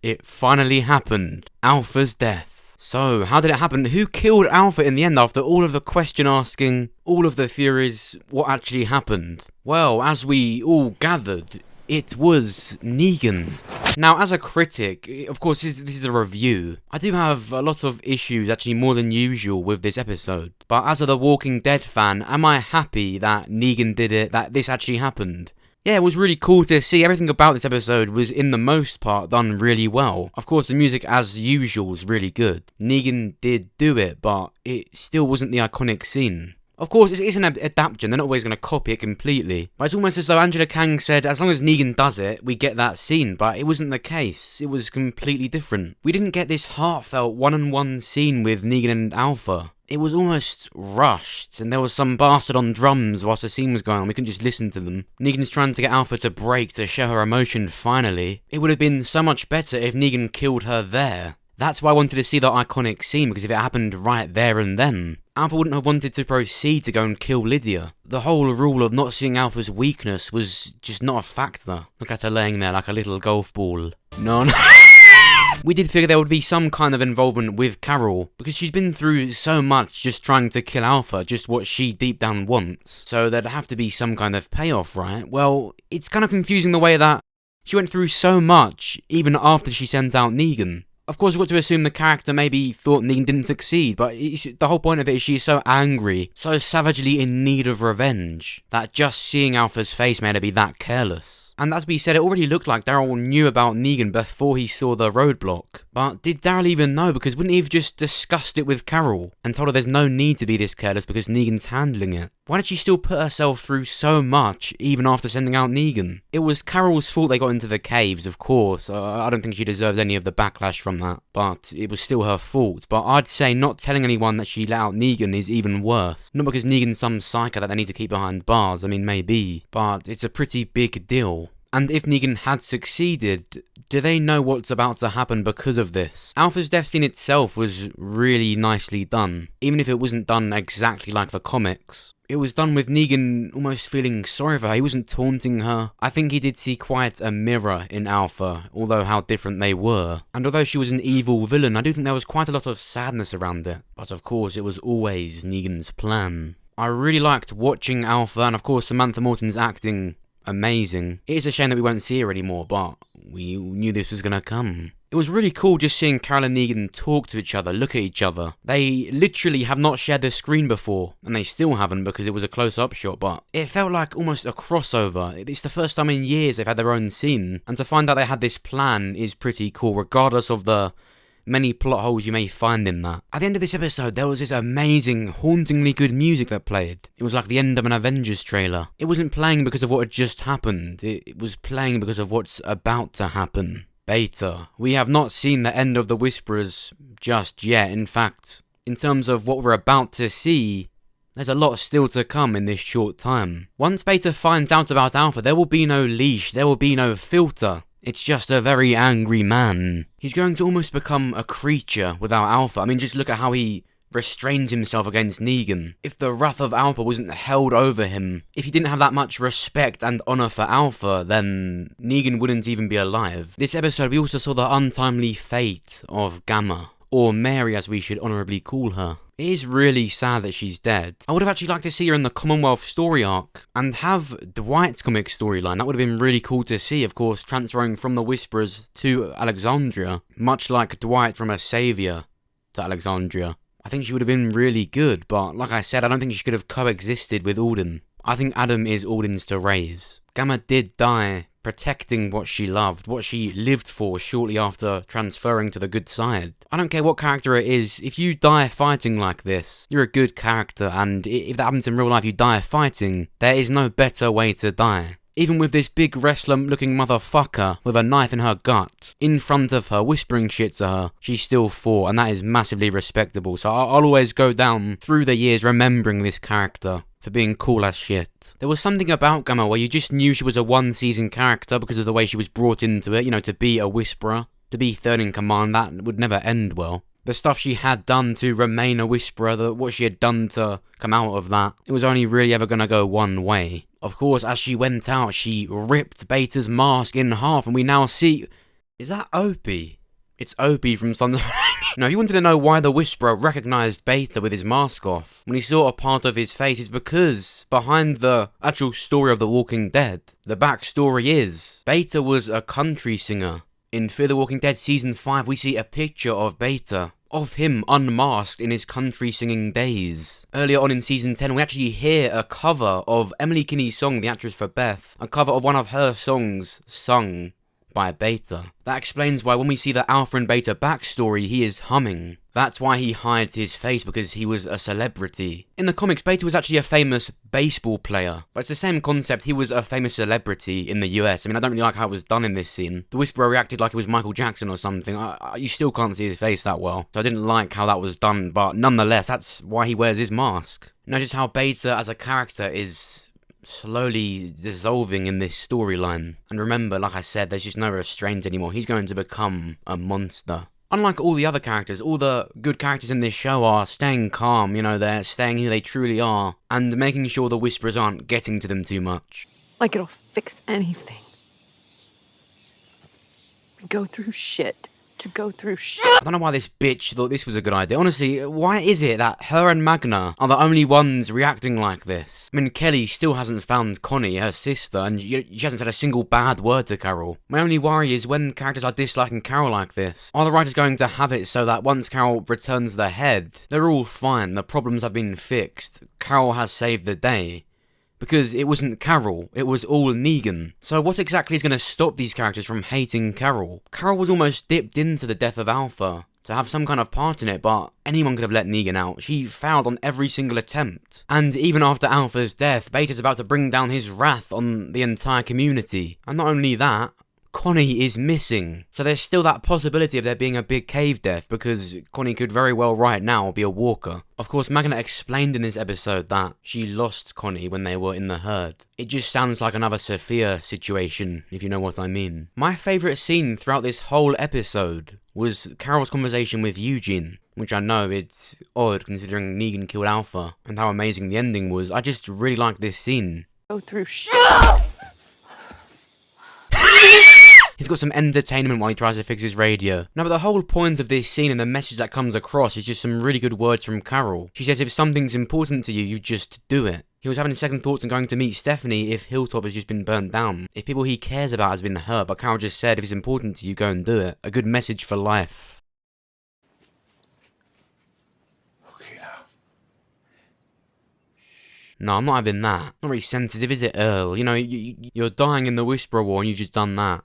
It finally happened. Alpha's death. So, how did it happen? Who killed Alpha in the end after all of the question asking, all of the theories, what actually happened? Well, as we all gathered, it was Negan. Now, as a critic, of course, this is a review. I do have a lot of issues, actually more than usual, with this episode. But as a The Walking Dead fan, am I happy that Negan did it, that this actually happened? Yeah, it was really cool to see. Everything about this episode was, in the most part, done really well. Of course, the music, as usual, is really good. Negan did do it, but it still wasn't the iconic scene. Of course, it is an adaptation, they're not always going to copy it completely. But it's almost as though Angela Kang said, as long as Negan does it, we get that scene. But it wasn't the case. It was completely different. We didn't get this heartfelt one-on-one scene with Negan and Alpha. It was almost rushed, and there was some bastard on drums whilst the scene was going on. We couldn't just listen to them. Negan's trying to get Alpha to break to show her emotion finally. It would have been so much better if Negan killed her there. That's why I wanted to see that iconic scene, because if it happened right there and then, Alpha wouldn't have wanted to proceed to go and kill Lydia. The whole rule of not seeing Alpha's weakness was just not a factor. Look at her laying there like a little golf ball. No. We did figure there would be some kind of involvement with Carol, because she's been through so much just trying to kill Alpha, just what she deep down wants. So there'd have to be some kind of payoff, right? Well, it's kind of confusing the way that she went through so much, even after she sends out Negan. Of course, we've got to assume the character maybe thought Negan didn't succeed, but the whole point of it is she is so angry, so savagely in need of revenge, that just seeing Alpha's face made her be that careless. And as we said, it already looked like Daryl knew about Negan before he saw the roadblock. But did Daryl even know? Because wouldn't he have just discussed it with Carol and told her there's no need to be this careless because Negan's handling it? Why did she still put herself through so much, even after sending out Negan? It was Carol's fault they got into the caves, of course. I don't think she deserves any of the backlash from that. But it was still her fault. But I'd say not telling anyone that she let out Negan is even worse. Not because Negan's some psycho that they need to keep behind bars. I mean, maybe. But it's a pretty big deal. And if Negan had succeeded, do they know what's about to happen because of this? Alpha's death scene itself was really nicely done, even if it wasn't done exactly like the comics. It was done with Negan almost feeling sorry for her. He wasn't taunting her. I think he did see quite a mirror in Alpha, although how different they were. And although she was an evil villain, I do think there was quite a lot of sadness around it. But of course, it was always Negan's plan. I really liked watching Alpha, and of course Samantha Morton's acting amazing. It is a shame that we won't see her anymore, but we knew this was gonna come. It was really cool just seeing Carol and Negan talk to each other, look at each other. They literally have not shared the screen before, and they still haven't because it was a close-up shot, but it felt like almost a crossover. It's the first time in years they've had their own scene, and to find out they had this plan is pretty cool, regardless of the many plot holes you may find in that. At the end of this episode, there was this amazing, hauntingly good music that played. It was like the end of an Avengers trailer. It wasn't playing because of what had just happened. It was playing because of what's about to happen. Beta. We have not seen the end of the Whisperers just yet. In fact, in terms of what we're about to see, there's a lot still to come in this short time. Once Beta finds out about Alpha, there will be no leash, there will be no filter. It's just a very angry man. He's going to almost become a creature without Alpha. I mean, just look at how he restrains himself against Negan. If the wrath of Alpha wasn't held over him, if he didn't have that much respect and honour for Alpha, then Negan wouldn't even be alive. This episode, we also saw the untimely fate of Gamma, or Mary as we should honourably call her. It is really sad that she's dead. I would have actually liked to see her in the Commonwealth story arc, and have Dwight's comic storyline. That would have been really cool to see, of course, transferring from the Whisperers to Alexandria, much like Dwight from a Saviour to Alexandria. I think she would have been really good, but like I said, I don't think she could have coexisted with Alden. I think Adam is Alden's to raise. Gamma did die protecting what she loved, what she lived for shortly after transferring to the good side. I don't care what character it is, if you die fighting like this, you're a good character, and if that happens in real life, you die fighting, there is no better way to die. Even with this big wrestler-looking motherfucker with a knife in her gut, in front of her, whispering shit to her, she still fought, and that is massively respectable. So I'll always go down through the years remembering this character for being cool as shit. There was something about Gamma where you just knew she was a one-season character because of the way she was brought into it, you know, to be a Whisperer, to be third in command. That would never end well. The stuff she had done to remain a Whisperer, what she had done to come out of that, it was only really ever gonna go one way. Of course, as she went out, she ripped Beta's mask in half, and we now see Is that Opie? It's Opie from Sons of Now, if you wanted to know why the Whisperer recognised Beta with his mask off, when he saw a part of his face, it's because behind the actual story of The Walking Dead, the backstory is Beta was a country singer. In Fear the Walking Dead Season 5, we see a picture of Beta, of him unmasked in his country singing days. Earlier on in Season 10, we actually hear a cover of Emily Kinney's song, the actress for Beth, a cover of one of her songs sung by Beta. That explains why when we see the Alpha and Beta backstory, he is humming. That's why he hides his face, because he was a celebrity. In the comics, Beta was actually a famous baseball player, but it's the same concept. He was a famous celebrity in the US. I mean, I don't really like how it was done in this scene. The Whisperer reacted like it was Michael Jackson or something. You still can't see his face that well, so I didn't like how that was done, but nonetheless, that's why he wears his mask. Notice how Beta as a character is slowly dissolving in this storyline. And remember, like I said, there's just no restraint anymore. He's going to become a monster. Unlike all the other characters, all the good characters in this show are staying calm, you know, they're staying who they truly are, and making sure the Whisperers aren't getting to them too much. Like it'll fix anything. We go through shit. To go through shit. I don't know why this bitch thought this was a good idea. Honestly, why is it that her and Magna are the only ones reacting like this? I mean, Kelly still hasn't found Connie, her sister, and she hasn't said a single bad word to Carol. My only worry is when characters are disliking Carol like this, are the writers going to have it so that once Carol returns the head, they're all fine, the problems have been fixed, Carol has saved the day? Because it wasn't Carol, it was all Negan. So what exactly is going to stop these characters from hating Carol? Carol was almost dipped into the death of Alpha to have some kind of part in it, but anyone could have let Negan out. She failed on every single attempt. And even after Alpha's death, Beta's about to bring down his wrath on the entire community. And not only that, Connie is missing. So there's still that possibility of there being a big cave death, because Connie could very well right now be a walker. Of course, Magna explained in this episode that she lost Connie when they were in the herd. It just sounds like another Sophia situation, if you know what I mean. My favourite scene throughout this whole episode was Carol's conversation with Eugene, which I know it's odd considering Negan killed Alpha, and how amazing the ending was. I just really like this scene. Go through shit. He's got some entertainment while he tries to fix his radio. Now, but the whole point of this scene and the message that comes across is just some really good words from Carol. She says if something's important to you, you just do it. He was having second thoughts and going to meet Stephanie if Hilltop has just been burnt down. If people he cares about has been hurt, but Carol just said if it's important to you, go and do it. A good message for life. Okay now. No, I'm not having that. Not very sensitive, is it, Earl? You know, you're dying in the Whisperer War and you've just done that.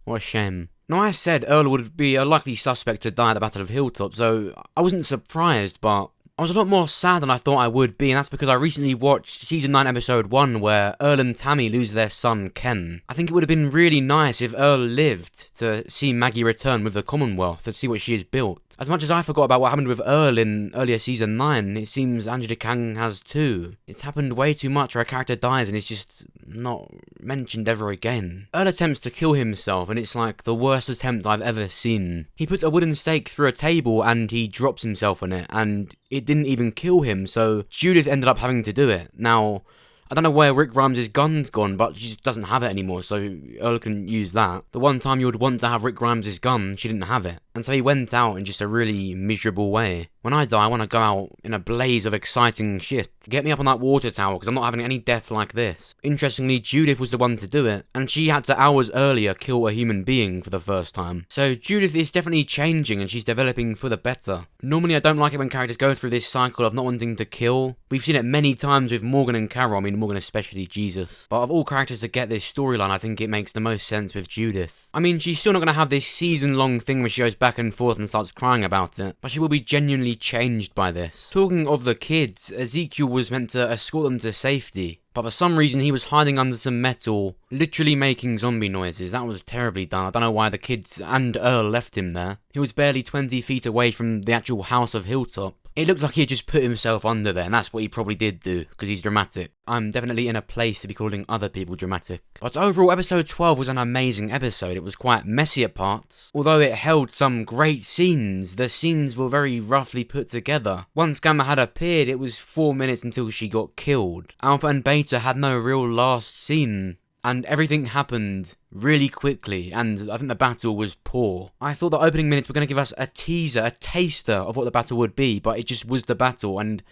What a shame. Now, I said Earl would be a likely suspect to die at the Battle of Hilltop, so I wasn't surprised, but I was a lot more sad than I thought I would be, and that's because I recently watched Season 9 Episode 1 where Earl and Tammy lose their son, Ken. I think it would have been really nice if Earl lived to see Maggie return with the Commonwealth, to see what she has built. As much as I forgot about what happened with Earl in earlier Season 9, it seems Angela Kang has too. It's happened way too much where a character dies and it's just not mentioned ever again. Earl attempts to kill himself and it's like the worst attempt I've ever seen. He puts a wooden stake through a table and he drops himself on it, and it didn't even kill him, so Judith ended up having to do it. Now, I don't know where Rick Grimes' gun's gone, but she just doesn't have it anymore, so Earl can use that. The one time you would want to have Rick Grimes' gun, she didn't have it. And so he went out in just a really miserable way. When I die, I want to go out in a blaze of exciting shit. Get me up on that water tower, because I'm not having any death like this. Interestingly, Judith was the one to do it, and she had to hours earlier kill a human being for the first time. So Judith is definitely changing, and she's developing for the better. Normally I don't like it when characters go through this cycle of not wanting to kill. We've seen it many times with Morgan and Carol, I mean Morgan especially, Jesus. But of all characters to get this storyline, I think it makes the most sense with Judith. I mean, she's still not going to have this season-long thing where she goes back and forth and starts crying about it, but she will be genuinely changed by this. Talking of the kids, Ezekiel was meant to escort them to safety, but for some reason he was hiding under some metal, literally making zombie noises. That was terribly done. I don't know why the kids and Earl left him there. He was barely 20 feet away from the actual house of Hilltop. It looked like he had just put himself under there, and that's what he probably did do, because he's dramatic. I'm definitely in a place to be calling other people dramatic. But overall, episode 12 was an amazing episode. It was quite messy at parts. Although it held some great scenes, the scenes were very roughly put together. Once Gamma had appeared, it was 4 minutes until she got killed. Alpha and Beta had no real last scene and everything happened really quickly, and I think the battle was poor. I thought the opening minutes were going to give us a teaser, a taster of what the battle would be, but it just was the battle, and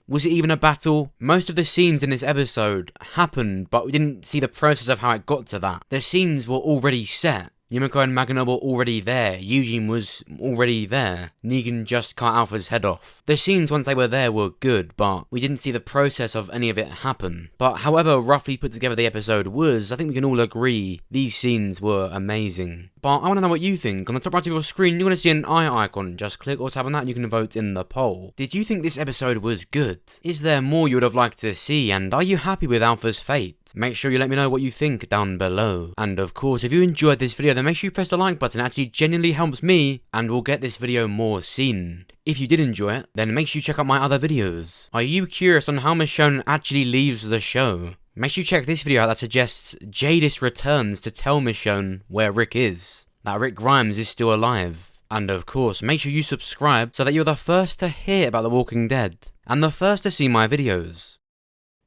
was it even a battle? Most of the scenes in this episode happened, but we didn't see the process of how it got to that. The scenes were already set. Yumiko and Magano were already there, Eugene was already there, Negan just cut Alpha's head off. The scenes once they were there were good, but we didn't see the process of any of it happen. But however roughly put together the episode was, I think we can all agree these scenes were amazing. But I want to know what you think. On the top right of your screen, you're going to see an eye icon. Just click or tap on that and you can vote in the poll. Did you think this episode was good? Is there more you would have liked to see? And are you happy with Alpha's fate? Make sure you let me know what you think down below. And of course, if you enjoyed this video, then make sure you press the like button. It actually genuinely helps me and will get this video more seen. If you did enjoy it, then make sure you check out my other videos. Are you curious on how Michonne actually leaves the show? Make sure you check this video out that suggests Jadis returns to tell Michonne where Rick is. That Rick Grimes is still alive. And of course, make sure you subscribe so that you're the first to hear about The Walking Dead. And the first to see my videos.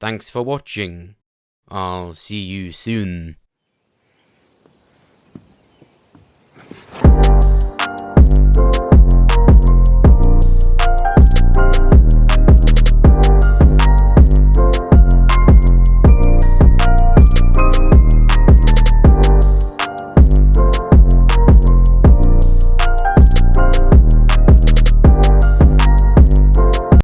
Thanks for watching. I'll see you soon.